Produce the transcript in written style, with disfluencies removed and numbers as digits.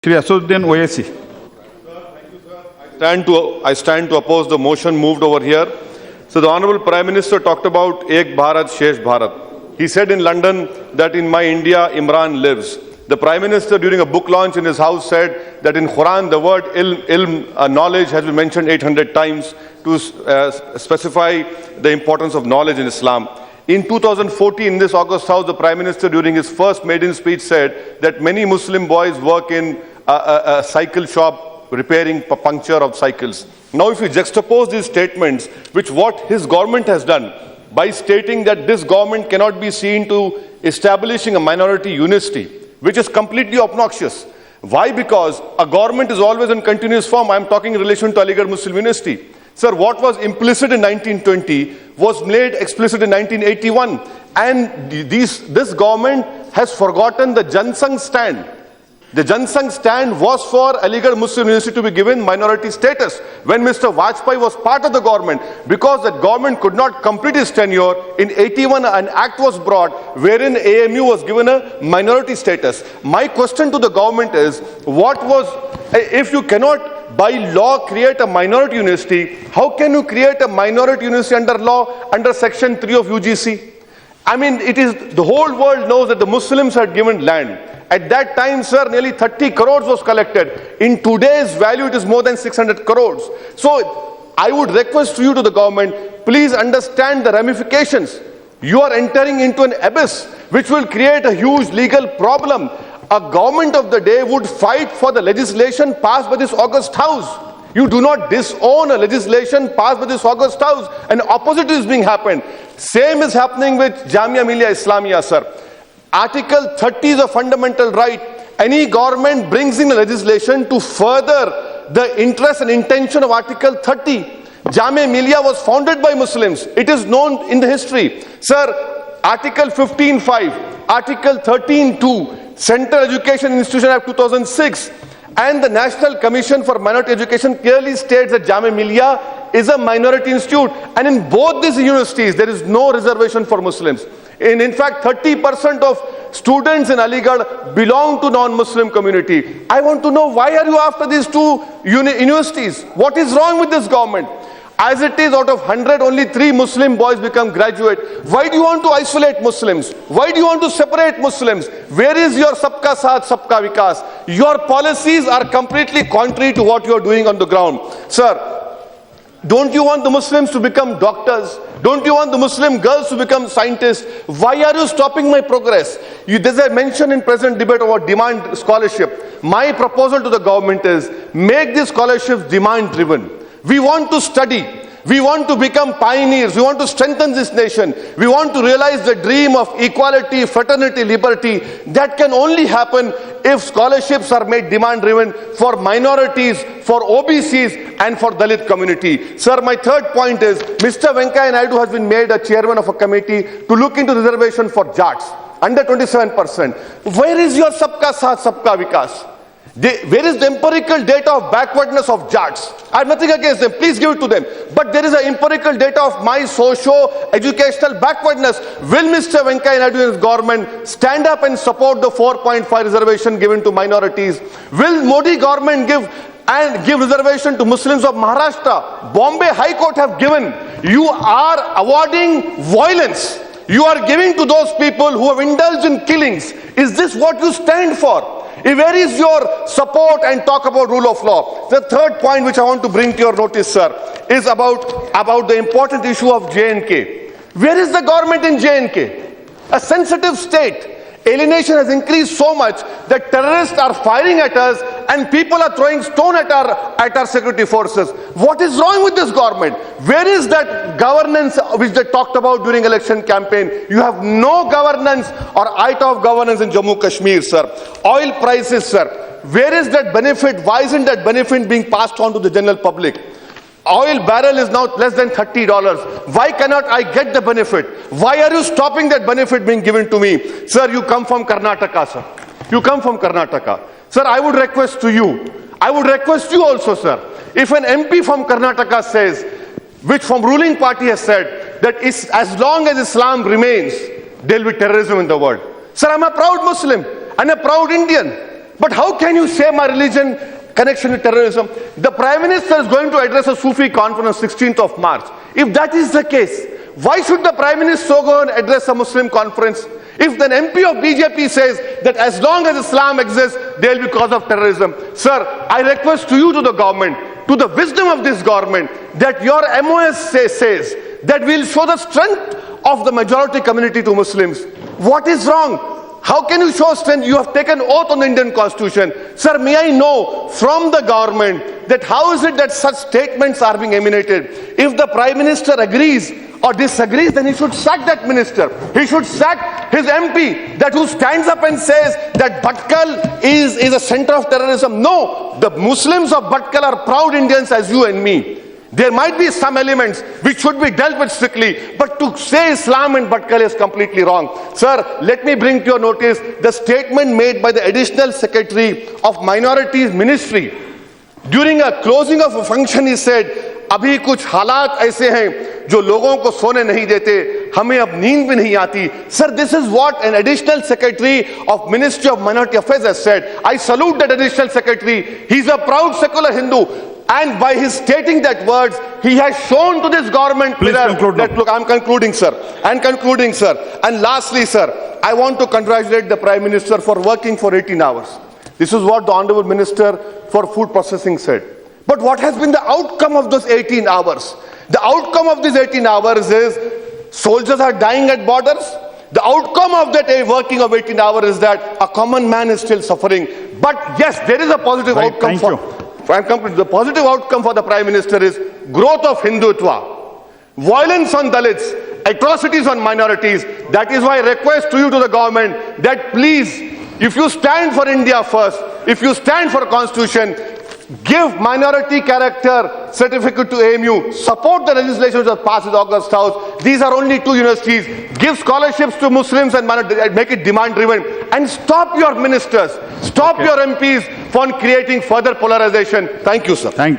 Shri Asaduddin Owaisi. I stand to oppose the motion moved over here. So the Honorable Prime Minister talked about Ek Bharat, Shesh Bharat. He said in London that in my India, Imran lives. The Prime Minister during a book launch in his house said that in Quran, the word knowledge has been mentioned 800 times to specify the importance of knowledge in Islam. In 2014, in this August House, the Prime Minister during his first maiden speech said that many Muslim boys work in a cycle shop repairing puncture of cycles. Now, if you juxtapose these statements with what his government has done by stating that this government cannot be seen to establishing a minority university, which is completely obnoxious. Why? Because a government is always in continuous form. I am talking in relation to Aligarh Muslim University. Sir, what was implicit in 1920 was made explicit in 1981. And this government has forgotten the Jansangh stand. The Jansangh stand was for Aligarh Muslim University to be given minority status when Mr. Vajpayee was part of the government. Because the government could not complete its tenure, in 81 an act was brought wherein AMU was given a minority status. My question to the government is, if you cannot by law create a minority university, how can you create a minority university under law, under section 3 of UGC? I mean, the whole world knows that the Muslims had given land. At that time, sir, nearly 30 crores was collected. In today's value, it is more than 600 crores. So, I would request you to the government, please understand the ramifications. You are entering into an abyss, which will create a huge legal problem. A government of the day would fight for the legislation passed by this August House. You do not disown a legislation passed by this August House. And opposite is being happened. Same is happening with Jamia Millia Islamia, sir. Article 30 is a fundamental right. Any government brings in legislation to further the interest and intention of Article 30. Jamia Millia was founded by Muslims. It is known in the history. Sir, Article 15.5, Article 13.2, Central Education Institution Act 2006, and the National Commission for Minority Education clearly states that Jamia Millia is a minority institute. And in both these universities, there is no reservation for Muslims. In fact, 30% of students in Aligarh belong to non-Muslim community. I want to know, why are you after these two universities? What is wrong with this government? As it is, out of 100, only 3 Muslim boys become graduate. Why do you want to isolate Muslims? Why do you want to separate Muslims? Where is your Sabka Saath, Sabka Vikas? Your policies are completely contrary to what you are doing on the ground. Sir, don't you want the Muslims to become doctors? Don't you want the Muslim girls to become scientists? Why are you stopping my progress? There's a mention in present debate about demand scholarship. My proposal to the government is, make these scholarships demand driven. We want to study. We want to become pioneers. We want to strengthen this nation. We want to realize the dream of equality, fraternity, liberty. That can only happen if scholarships are made demand-driven for minorities, for OBCs, and for Dalit community. Sir, my third point is, Mr. Venkaiah Naidu has been made a chairman of a committee to look into reservation for Jats, under 27%. Where is your Sabka Saath, Sabka Vikas? Where is the empirical data of backwardness of Jats? I have nothing against them, please give it to them. But there is an empirical data of my socio-educational backwardness. Will Mr. Venkaiah Naidu and his government stand up and support the 4.5 reservation given to minorities? Will Modi government give reservation to Muslims of Maharashtra? Bombay High Court have given. You are awarding violence. You are giving to those people who have indulged in killings. Is this what you stand for? Where is your support and talk about rule of law? The third point which I want to bring to your notice, sir, is about the important issue of J&K. Where is the government in J&K? A sensitive state. Alienation has increased so much that terrorists are firing at us and people are throwing stone at our security forces. What is wrong with this government? Where is that governance which they talked about during election campaign? You have no governance or iota of governance in Jammu Kashmir, sir. Oil prices, sir. Where is that benefit? Why isn't that benefit being passed on to the general public? Oil barrel is now less than $30. Why cannot I get the benefit? Why are you stopping that benefit being given to me? Sir, you come from Karnataka, sir. You come from Karnataka. Sir, I would request to you. I would request you also, sir. If an MP from Karnataka says, which from ruling party has said, that as long as Islam remains, there will be terrorism in the world. Sir, I'm a proud Muslim and a proud Indian. But how can you say my religion connection with terrorism? The Prime Minister is going to address a Sufi conference on 16th of March. If that is the case, why should the Prime Minister go and address a Muslim conference? If an MP of BJP says that as long as Islam exists, there will be cause of terrorism. Sir, I request to you, to the government, to the wisdom of this government, that your MOS says that we will show the strength of the majority community to Muslims. What is wrong? How can you show strength? You have taken oath on the Indian Constitution. Sir, may I know from the government that how is it that such statements are being emanated? If the Prime Minister agrees or disagrees, then he should sack that minister. He should sack his MP, that who stands up and says that Bhatkal is a center of terrorism. No, the Muslims of Bhatkal are proud Indians as you and me. There might be some elements which should be dealt with strictly, but to say Islam and Bhatkal is completely wrong. Sir, let me bring to your notice the statement made by the Additional Secretary of Minorities Ministry. During a closing of a function, he said, अभी कुछ हालात ऐसे हैं जो लोगों को सोने नहीं देते, हमें अब नींद भी नहीं आती. Sir, this is what an Additional Secretary of Ministry of Minority Affairs has said. I salute that Additional Secretary. He's a proud secular Hindu. And by his stating that words, he has shown to this government mirror that, look, I'm concluding, sir. And lastly, sir, I want to congratulate the Prime Minister for working for 18 hours. This is what the Honorable Minister for Food Processing said. But what has been the outcome of those 18 hours? The outcome of these 18 hours is soldiers are dying at borders. The outcome of that working of 18 hours is that a common man is still suffering. But yes, there is a positive outcome the positive outcome for the Prime Minister is growth of Hindutva, violence on Dalits, atrocities on minorities. That is why I request to you, to the government, that please, if you stand for India first, if you stand for a constitution, give minority character certificate to AMU, support the legislation which was passed in August House. These are only 2 universities. Give scholarships to Muslims and make it demand driven, and stop your ministers, stop your MPs from creating further polarization. Thank you, sir. Thank you.